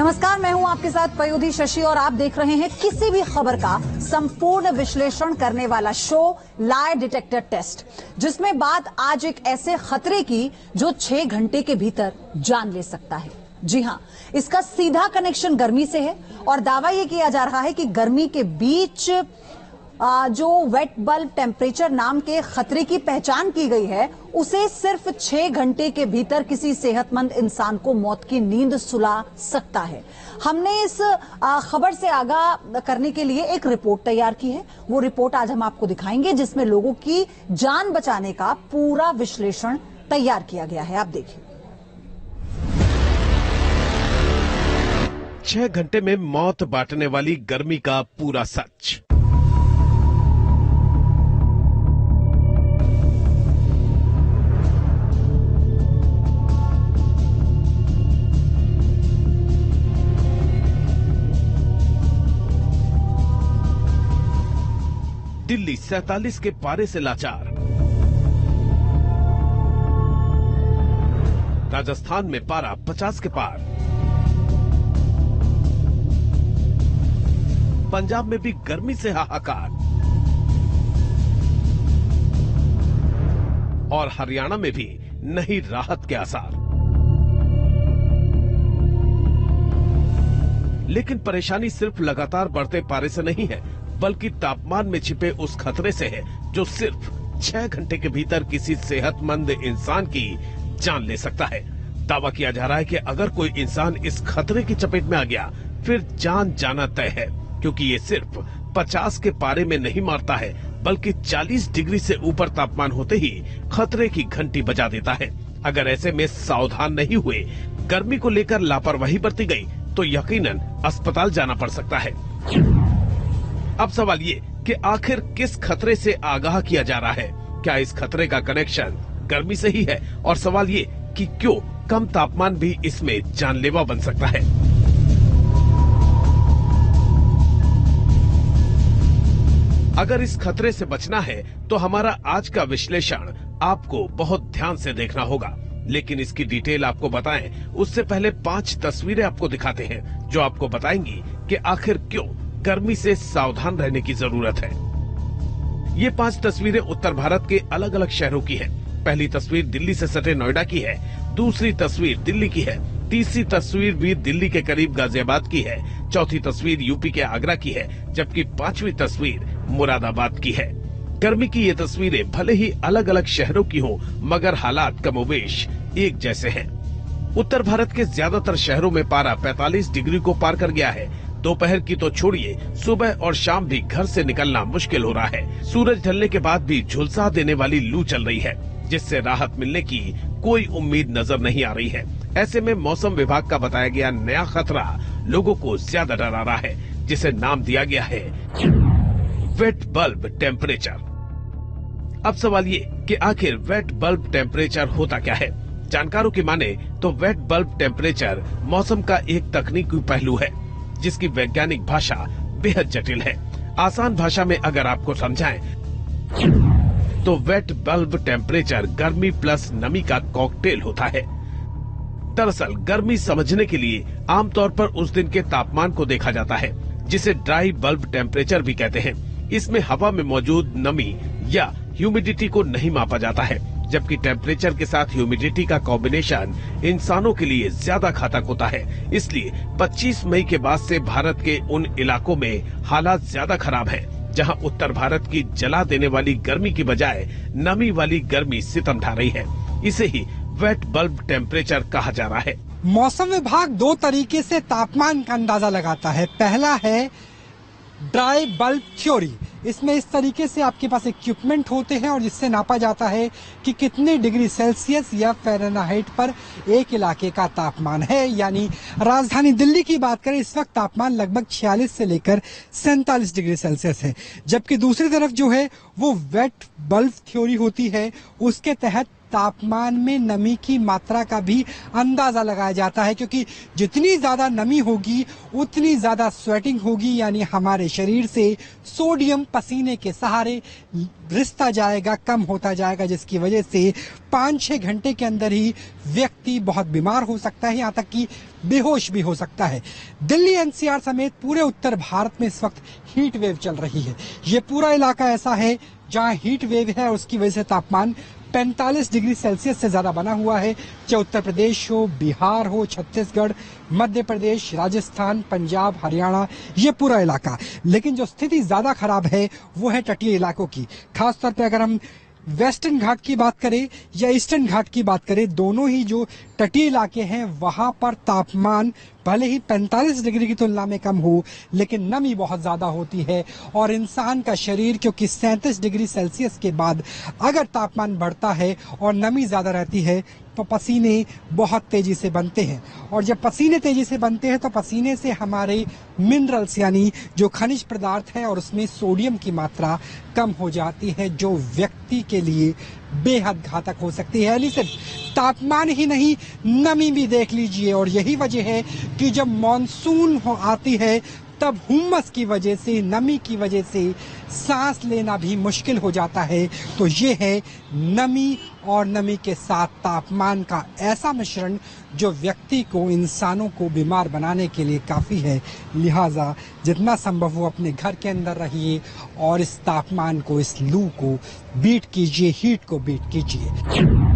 नमस्कार, मैं हूं आपके साथ पयोधी शशि और आप देख रहे हैं किसी भी खबर का संपूर्ण विश्लेषण करने वाला शो लाई डिटेक्टर टेस्ट, जिसमें बात आज एक ऐसे खतरे की जो 6 घंटे के भीतर जान ले सकता है। जी हां, इसका सीधा कनेक्शन गर्मी से है और दावा यह किया जा रहा है कि गर्मी के बीच जो वेट बल्ब टेम्परेचर नाम के खतरे की पहचान की गई है, उसे सिर्फ 6 घंटे के भीतर किसी सेहतमंद इंसान को मौत की नींद सुला सकता है। हमने इस खबर से आगाह करने के लिए एक रिपोर्ट तैयार की है। वो रिपोर्ट आज हम आपको दिखाएंगे, जिसमें लोगों की जान बचाने का पूरा विश्लेषण तैयार किया गया है। आप देखिए। 6 घंटे में मौत बांटने वाली गर्मी का पूरा सच। दिल्ली 47 के पारे से लाचार। राजस्थान में पारा 50 के पार। पंजाब में भी गर्मी से हाहाकार और हरियाणा में भी नहीं राहत के आसार। लेकिन परेशानी सिर्फ लगातार बढ़ते पारे से नहीं है, बल्कि तापमान में छिपे उस खतरे से है जो सिर्फ 6 घंटे के भीतर किसी सेहतमंद इंसान की जान ले सकता है। दावा किया जा रहा है कि अगर कोई इंसान इस खतरे की चपेट में आ गया, फिर जान जाना तय है, क्योंकि ये सिर्फ 50 के पारे में नहीं मारता है, बल्कि 40 डिग्री से ऊपर तापमान होते ही खतरे की घंटी बजा देता है। अगर ऐसे में सावधान नहीं हुए, गर्मी को लेकर लापरवाही बरती गई, तो यकीनन अस्पताल जाना पड़ सकता है। अब सवाल ये कि आखिर किस खतरे से आगाह किया जा रहा है? क्या इस खतरे का कनेक्शन गर्मी से ही है? और सवाल ये कि क्यों कम तापमान भी इसमें जानलेवा बन सकता है? अगर इस खतरे से बचना है तो हमारा आज का विश्लेषण आपको बहुत ध्यान से देखना होगा। लेकिन इसकी डिटेल आपको बताएं उससे पहले 5 तस्वीरें आपको दिखाते हैं जो आपको बताएंगी कि आखिर क्यों गर्मी से सावधान रहने की जरूरत है। ये 5 तस्वीरें उत्तर भारत के अलग अलग शहरों की है। पहली तस्वीर दिल्ली से सटे नोएडा की है, दूसरी तस्वीर दिल्ली की है, तीसरी तस्वीर भी दिल्ली के करीब गाजियाबाद की है, चौथी तस्वीर यूपी के आगरा की है, जबकि 5वीं तस्वीर मुरादाबाद की है। गर्मी की ये तस्वीरें भले ही अलग अलग शहरों की हों, मगर हालात कमोबेश एक जैसे हैं। उत्तर भारत के ज्यादातर शहरों में पारा 45 डिग्री को पार कर गया है। दोपहर की तो छोड़िए, सुबह और शाम भी घर से निकलना मुश्किल हो रहा है। सूरज ढलने के बाद भी झुलसा देने वाली लू चल रही है, जिससे राहत मिलने की कोई उम्मीद नजर नहीं आ रही है। ऐसे में मौसम विभाग का बताया गया नया खतरा लोगों को ज्यादा डरा रहा है, जिसे नाम दिया गया है वेट बल्ब टेम्परेचर। अब सवाल ये कि आखिर वेट बल्ब टेम्परेचर होता क्या है? जानकारों की माने तो वेट बल्ब टेम्परेचर मौसम का एक तकनीकी पहलू है, जिसकी वैज्ञानिक भाषा बेहद जटिल है। आसान भाषा में अगर आपको समझाएं तो वेट बल्ब टेम्परेचर गर्मी प्लस नमी का कॉकटेल होता है। दरअसल गर्मी समझने के लिए आमतौर पर उस दिन के तापमान को देखा जाता है, जिसे ड्राई बल्ब टेम्परेचर भी कहते हैं। इसमें हवा में मौजूद नमी या ह्यूमिडिटी को नहीं मापा जाता है, जबकि टेम्परेचर के साथ ह्यूमिडिटी का कॉम्बिनेशन इंसानों के लिए ज्यादा घातक होता है। इसलिए 25 मई के बाद से भारत के उन इलाकों में हालात ज्यादा खराब हैं, जहां उत्तर भारत की जला देने वाली गर्मी की बजाय नमी वाली गर्मी सितम ढा रही है। इसे ही वेट बल्ब टेम्परेचर कहा जा रहा है। मौसम विभाग 2 तरीके से तापमान का अंदाजा लगाता है। पहला है ड्राई बल्ब थ्योरी। इसमें इस तरीके से आपके पास इक्विपमेंट होते हैं और जिससे नापा जाता है कि कितने डिग्री सेल्सियस या फ़ारेनहाइट पर एक इलाके का तापमान है। यानी राजधानी दिल्ली की बात करें, इस वक्त तापमान लगभग 46 से लेकर 47 डिग्री सेल्सियस है। जबकि दूसरी तरफ जो है वो वेट बल्ब थ्योरी होती है। उसके तहत तापमान में नमी की मात्रा का भी अंदाजा लगाया जाता है, क्योंकि जितनी ज्यादा नमी होगी उतनी ज्यादा स्वेटिंग होगी, यानी हमारे शरीर से सोडियम पसीने के सहारे रिसता जाएगा, कम होता जाएगा, जिसकी वजह से 5-6 घंटे के अंदर ही व्यक्ति बहुत बीमार हो सकता है, यहाँ तक कि बेहोश भी हो सकता है। दिल्ली एनसीआर समेत पूरे उत्तर भारत में इस वक्त हीट वेव चल रही है। ये पूरा इलाका ऐसा है जहां हीट वेव है और उसकी वजह से तापमान 45 डिग्री सेल्सियस से ज्यादा बना हुआ है। चाहे उत्तर प्रदेश हो, बिहार हो, छत्तीसगढ़, मध्य प्रदेश, राजस्थान, पंजाब, हरियाणा, ये पूरा इलाका। लेकिन जो स्थिति ज्यादा खराब है वो है तटीय इलाकों की। खासतौर पे अगर हम वेस्टर्न घाट की बात करें या ईस्टर्न घाट की बात करें, दोनों ही जो तटीय इलाके हैं वहां पर तापमान भले ही 45 डिग्री की तुलना में कम हो, लेकिन नमी बहुत ज्यादा होती है और इंसान का शरीर, क्योंकि 37 डिग्री सेल्सियस के बाद अगर तापमान बढ़ता है और नमी ज्यादा रहती है तो पसीने बहुत तेजी से बनते हैं, और जब पसीने तेजी से बनते हैं तो पसीने से हमारे मिनरल्स यानी जो खनिज पदार्थ है और उसमें सोडियम की मात्रा कम हो जाती है, जो व्यक्ति के लिए बेहद घातक हो सकती है। यानी सिर्फ तापमान ही नहीं, नमी भी देख लीजिए। और यही वजह है कि जब मॉनसून आती है तब हुम्मस की वजह से, नमी की वजह से सांस लेना भी मुश्किल हो जाता है। तो ये है नमी और नमी के साथ तापमान का ऐसा मिश्रण जो व्यक्ति को, इंसानों को बीमार बनाने के लिए काफी है। लिहाजा जितना संभव हो अपने घर के अंदर रहिए और इस तापमान को, इस लू को बीट कीजिए, हीट को बीट कीजिए।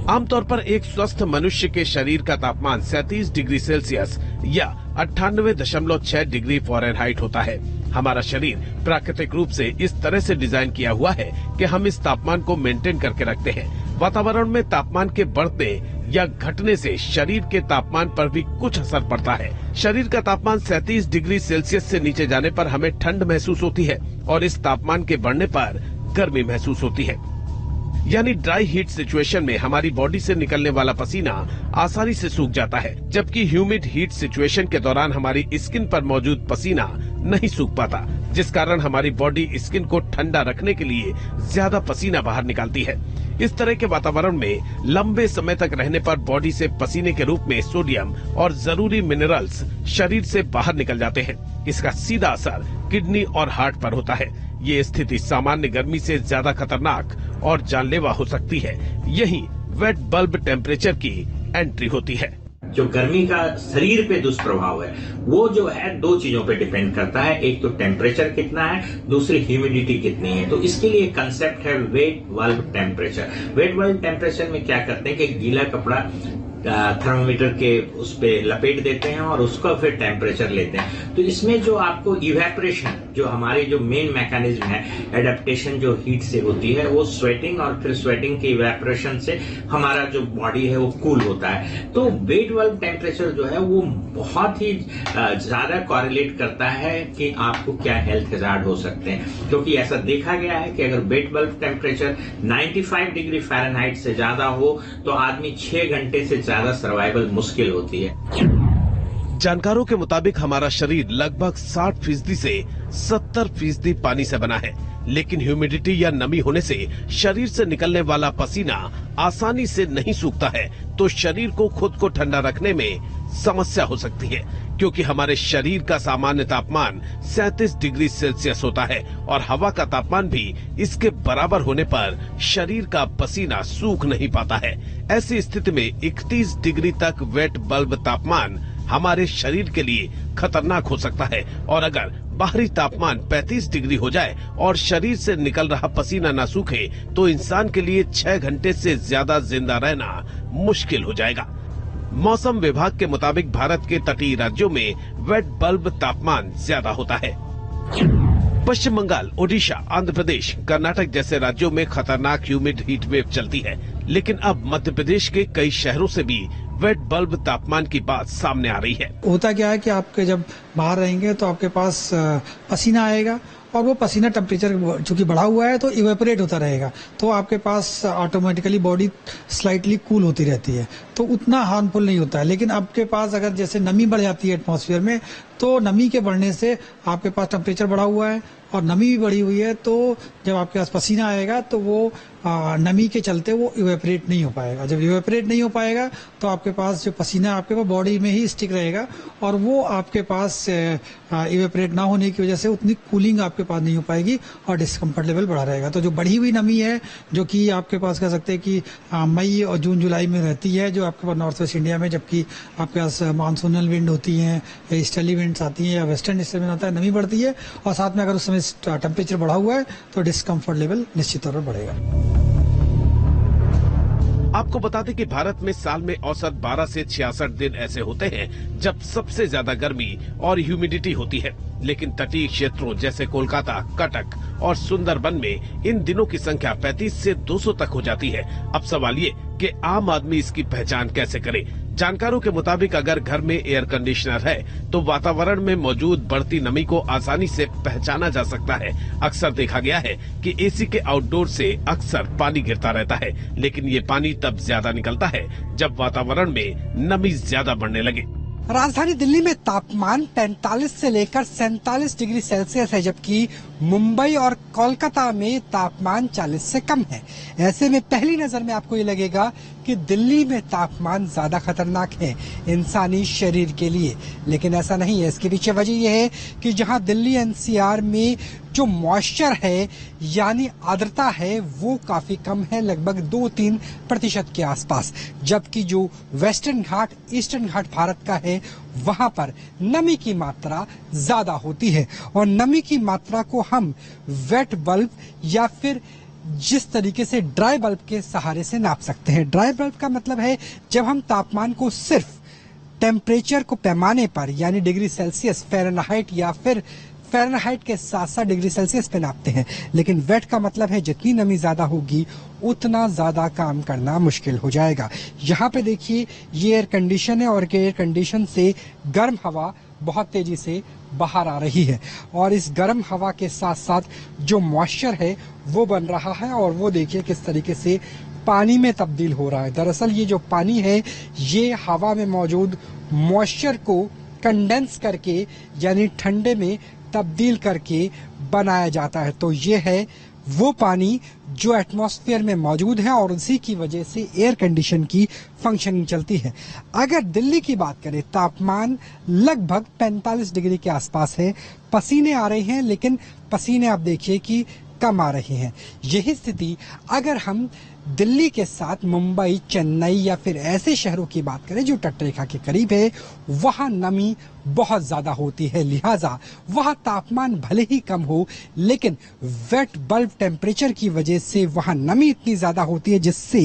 आमतौर पर एक स्वस्थ मनुष्य के शरीर का तापमान 37 डिग्री सेल्सियस या 98.6 डिग्री फ़ारेनहाइट होता है। हमारा शरीर प्राकृतिक रूप से इस तरह से डिजाइन किया हुआ है कि हम इस तापमान को मेंटेन करके रखते हैं। वातावरण में तापमान के बढ़ने या घटने से शरीर के तापमान पर भी कुछ असर पड़ता है। शरीर का तापमान 37 डिग्री सेल्सियस से नीचे जाने पर हमें ठंड महसूस होती है और इस तापमान के बढ़ने पर गर्मी महसूस होती है। यानी ड्राई हीट सिचुएशन में हमारी बॉडी से निकलने वाला पसीना आसानी से सूख जाता है, जबकि ह्यूमिड हीट सिचुएशन के दौरान हमारी स्किन पर मौजूद पसीना नहीं सूख पाता, जिस कारण हमारी बॉडी स्किन को ठंडा रखने के लिए ज्यादा पसीना बाहर निकालती है। इस तरह के वातावरण में लंबे समय तक रहने पर बॉडी से पसीने के रूप में सोडियम और जरूरी मिनरल्स शरीर से बाहर निकल जाते हैं। इसका सीधा असर किडनी और हार्ट पर होता है। ये स्थिति सामान्य गर्मी से ज्यादा खतरनाक और जानलेवा हो सकती है। यही वेट बल्ब टेम्परेचर की एंट्री होती है। जो गर्मी का शरीर पे दुष्प्रभाव है वो जो है दो चीजों पे डिपेंड करता है। एक तो टेम्परेचर कितना है, दूसरी ह्यूमिडिटी कितनी है। तो इसके लिए कंसेप्ट है wet bulb temperature. Wet bulb temperature में क्या करते हैं कि गीला कपड़ा थर्मोमीटर के उस पे लपेट देते हैं और उसका फिर टेम्परेचर लेते हैं। तो इसमें जो आपको इवेपोरेशन, जो हमारी जो मेन मैकेनिज्म है एडेप्टेशन जो हीट से होती है, वो स्वेटिंग और फिर स्वेटिंग के इवेपोरेशन से हमारा जो बॉडी है वो कूल होता है। तो वेट बल्ब टेम्परेचर जो है वो बहुत ही ज्यादा कॉरिलेट करता है कि आपको क्या हेल्थ हैजार्ड हो सकते हैं, क्योंकि ऐसा देखा गया है कि अगर wet bulb temperature 95 degree Fahrenheit से ज्यादा हो तो आदमी 6 घंटे से ज्यादा सर्वाइवल मुश्किल होती है। जानकारों के मुताबिक हमारा शरीर लगभग 60% से 70% पानी से बना है, लेकिन ह्यूमिडिटी या नमी होने से शरीर से निकलने वाला पसीना आसानी से नहीं सूखता है, तो शरीर को खुद को ठंडा रखने में समस्या हो सकती है, क्योंकि हमारे शरीर का सामान्य तापमान 37 डिग्री सेल्सियस होता है और हवा का तापमान भी इसके बराबर होने पर शरीर का पसीना सूख नहीं पाता है। ऐसी स्थिति में 31 डिग्री तक वेट बल्ब तापमान हमारे शरीर के लिए खतरनाक हो सकता है, और अगर बाहरी तापमान 35 डिग्री हो जाए और शरीर से निकल रहा पसीना न सूखे तो इंसान के लिए 6 घंटे से ज्यादा जिंदा रहना मुश्किल हो जाएगा। मौसम विभाग के मुताबिक भारत के तटीय राज्यों में वेट बल्ब तापमान ज्यादा होता है। पश्चिम बंगाल, ओडिशा, आंध्र प्रदेश, कर्नाटक जैसे राज्यों में खतरनाक ह्यूमिड हीट वेव चलती है, लेकिन अब मध्य प्रदेश के कई शहरों से भी वेट बल्ब तापमान की बात सामने आ रही है। होता क्या है कि आपके जब बाहर रहेंगे तो आपके पास पसीना आएगा और वो पसीना टेम्परेचर चूंकि बढ़ा हुआ है तो इवेपोरेट होता रहेगा, तो आपके पास ऑटोमेटिकली बॉडी स्लाइटली कूल होती रहती है, तो उतना हार्मफुल नहीं होता है। लेकिन आपके पास अगर जैसे नमी बढ़ जाती है एटमॉस्फेयर में, तो नमी के बढ़ने से आपके पास टेम्परेचर बढ़ा हुआ है और नमी भी बढ़ी हुई है, तो जब आपके पास पसीना आएगा तो वो नमी के चलते वो इवेपोरेट नहीं हो पाएगा। जब इवेपोरेट नहीं हो पाएगा तो आपके पास जो पसीना आपके पास बॉडी में ही स्टिक रहेगा और वो आपके पास इवेपोरेट ना होने की वजह से उतनी कूलिंग आपके पास नहीं हो पाएगी और डिस्कम्फर्ट लेवल बढ़ा रहेगा। तो जो बढ़ी हुई नमी है, जो कि आपके पास कह सकते हैं कि मई और जून जुलाई में रहती है, जो आपके पास नॉर्थ वेस्ट इंडिया में, जबकि आपके पास मानसूनल विंड होती हैं या ईस्टर्ली विंड्स आती हैं या वेस्टर्न डिस्टर्बेंस आता है, नमी बढ़ती है और साथ में अगर उस समय टेम्परेचर बढ़ा हुआ है तो डिस्कम्फर्ट लेवल निश्चित तौर पर बढ़ेगा। आपको बता दें कि भारत में साल में औसत 12 से 66 दिन ऐसे होते हैं जब सबसे ज्यादा गर्मी और ह्यूमिडिटी होती है, लेकिन तटीय क्षेत्रों जैसे कोलकाता, कटक और सुंदरबन में इन दिनों की संख्या 35 से 200 तक हो जाती है। अब सवाल ये कि आम आदमी इसकी पहचान कैसे करे। जानकारों के मुताबिक अगर घर में एयर कंडीशनर है तो वातावरण में मौजूद बढ़ती नमी को आसानी से पहचाना जा सकता है। अक्सर देखा गया है कि एसी के आउटडोर से अक्सर पानी गिरता रहता है, लेकिन ये पानी तब ज्यादा निकलता है जब वातावरण में नमी ज्यादा बढ़ने लगे। राजधानी दिल्ली में तापमान 45 से लेकर 47 डिग्री सेल्सियस है, जबकि मुंबई और कोलकाता में तापमान 40 से कम है। ऐसे में पहली नजर में आपको ये लगेगा कि दिल्ली में तापमान ज्यादा खतरनाक है इंसानी शरीर के लिए, लेकिन ऐसा नहीं है। इसके पीछे वजह यह है कि जहां दिल्ली एनसीआर में जो मॉइस्चर है यानी आर्द्रता है वो काफी कम है, लगभग 2-3% के आसपास, जबकि जो वेस्टर्न घाट, ईस्टर्न घाट भारत का है वहां पर नमी की मात्रा ज्यादा होती है। और नमी की मात्रा को हम वेट बल्ब या फिर जिस तरीके से ड्राई बल्ब के सहारे से नाप सकते हैं। ड्राई बल्ब का मतलब है जब हम तापमान को सिर्फ टेम्परेचर को पैमाने पर यानी डिग्री सेल्सियस, फ़ारेनहाइट या फिर फ़ारेनहाइट के 7-7 डिग्री सेल्सियस पे नापते हैं। लेकिन वेट का मतलब है जितनी नमी ज्यादा होगी उतना ज्यादा काम करना मुश्किल हो जाएगा। यहाँ पे देखिए ये एयर कंडीशन है और एयर कंडीशन से गर्म हवा बहुत तेजी से बाहर आ रही है और इस गर्म हवा के साथ साथ जो मॉइस्चर है वो बन रहा है और वो देखिए किस तरीके से पानी में तब्दील हो रहा है। दरअसल ये जो पानी है ये हवा में मौजूद मॉइस्चर को कंडेंस करके यानी ठंडे में तब्दील करके बनाया जाता है। तो ये है वो पानी जो एटमॉस्फेयर में मौजूद है और उसी की वजह से एयर कंडीशन की फंक्शनिंग चलती है। अगर दिल्ली की बात करें, तापमान लगभग 45 डिग्री के आसपास है, पसीने आ रहे हैं, लेकिन पसीने आप देखिए कि कम आ रहे हैं। यही स्थिति अगर हम दिल्ली के साथ मुंबई, चेन्नई या फिर ऐसे शहरों की बात करें जो तटरेखा के करीब है, वहां नमी बहुत ज्यादा होती है, लिहाजा वहां तापमान भले ही कम हो लेकिन वेट बल्ब टेम्परेचर की वजह से वहां नमी इतनी ज्यादा होती है जिससे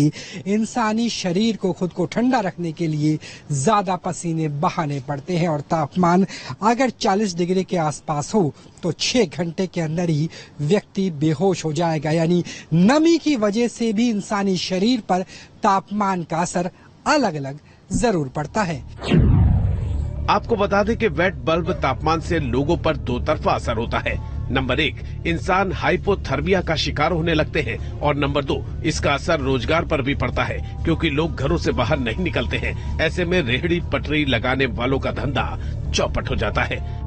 इंसानी शरीर को खुद को ठंडा रखने के लिए ज्यादा पसीने बहाने पड़ते हैं। और तापमान अगर 40 डिग्री के आसपास हो तो 6 घंटे के अंदर ही व्यक्ति बेहोश हो जाएगा। यानी नमी की वजह से भी इंसानी शरीर पर तापमान का असर अलग अलग जरूर पड़ता है। आपको बता दें कि वेट बल्ब तापमान से लोगों पर दो तरफा असर होता है। नंबर 1, इंसान हाइपोथर्मिया का शिकार होने लगते हैं और नंबर 2, इसका असर रोजगार पर भी पड़ता है क्योंकि लोग घरों से बाहर नहीं निकलते हैं। ऐसे में रेहड़ी पटरी लगाने वालों का धंधा चौपट हो जाता है।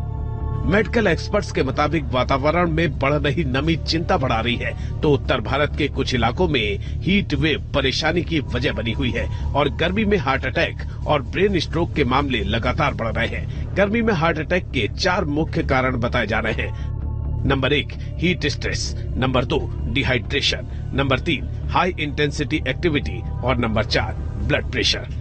मेडिकल एक्सपर्ट्स के मुताबिक वातावरण में बढ़ रही नमी चिंता बढ़ा रही है, तो उत्तर भारत के कुछ इलाकों में हीट वेव परेशानी की वजह बनी हुई है और गर्मी में हार्ट अटैक और ब्रेन स्ट्रोक के मामले लगातार बढ़ रहे हैं। गर्मी में हार्ट अटैक के 4 मुख्य कारण बताए जा रहे हैं। Number 1, heat stress, number 2, dehydration, number 3, high intensity activity और नंबर 4, ब्लड प्रेशर।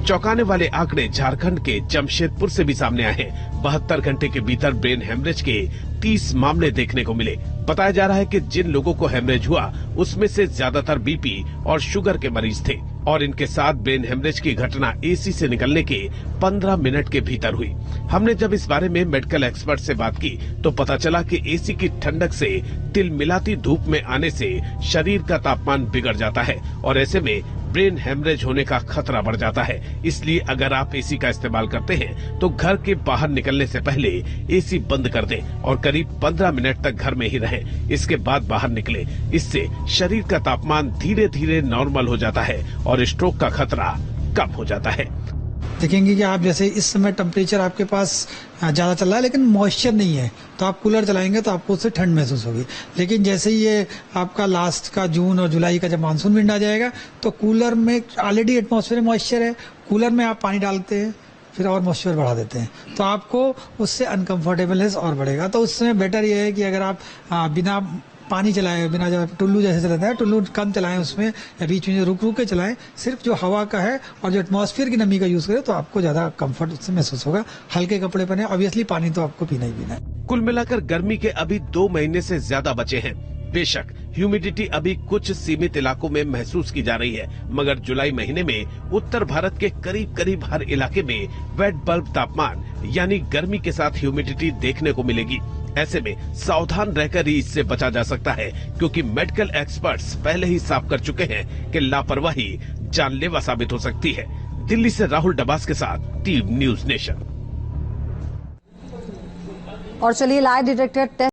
चौंकाने वाले आंकड़े झारखंड के जमशेदपुर से भी सामने आए हैं। 72 घंटे के भीतर ब्रेन हेमरेज के 30 मामले देखने को मिले। बताया जा रहा है कि जिन लोगों को हेमरेज हुआ उसमें से ज्यादातर बीपी और शुगर के मरीज थे और इनके साथ ब्रेन हेमरेज की घटना एसी से निकलने के 15 मिनट के भीतर हुई। हमने जब इस बारे में मेडिकल एक्सपर्ट से बात की तो पता चला कि एसी की ठंडक से तिलमिलाती धूप में आने से शरीर का तापमान बिगड़ जाता है और ऐसे में ब्रेन हेमरेज होने का खतरा बढ़ जाता है। इसलिए अगर आप एसी का इस्तेमाल करते हैं तो घर के बाहर निकलने से पहले एसी बंद कर दें और करीब 15 मिनट तक घर में ही रहें। इसके बाद बाहर निकलें। इससे शरीर का तापमान धीरे धीरे नॉर्मल हो जाता है और स्ट्रोक का खतरा कम हो जाता है। देखेंगे कि आप जैसे इस समय टेम्परेचर आपके पास ज़्यादा चल रहा है लेकिन मॉइस्चर नहीं है, तो आप कूलर चलाएंगे तो आपको उससे ठंड महसूस होगी। लेकिन जैसे ही ये आपका लास्ट का जून और जुलाई का जब मानसून विंड आ जाएगा तो कूलर में ऑलरेडी एटमॉस्फेयर में मॉइस्चर है, कूलर में आप पानी डालते हैं फिर और मॉइस्चर बढ़ा देते हैं, तो आपको उससे अनकंफर्टेबलनेस और बढ़ेगा। तो उस समय बेटर ये है कि अगर आप बिना पानी चलाएं, बिना जब टुल्लू जैसे चलाता है टुल्लू कम चलाएं, उसमें या बीच में रुक रुक के चलाएं, सिर्फ जो हवा का है और जो एटमॉस्फेयर की नमी का यूज करें तो आपको ज्यादा कंफर्ट उससे महसूस होगा। हल्के कपड़े पहने, ऑब्वियसली पानी तो आपको पीना ही पीना है। कुल मिलाकर गर्मी के अभी 2 महीने से ज्यादा बचे हैं। बेशक ह्यूमिडिटी अभी कुछ सीमित इलाकों में महसूस की जा रही है, मगर जुलाई महीने में उत्तर भारत के करीब करीब हर इलाके में वेट बल्ब तापमान यानी गर्मी के साथ ह्यूमिडिटी देखने को मिलेगी। ऐसे में सावधान रहकर ही इससे बचा जा सकता है, क्योंकि मेडिकल एक्सपर्ट्स पहले ही साफ कर चुके हैं कि लापरवाही जानलेवा साबित हो सकती है। दिल्ली से राहुल डबास के साथ टीम न्यूज नेशन। और चलिए लाई डिटेक्टर टेस्ट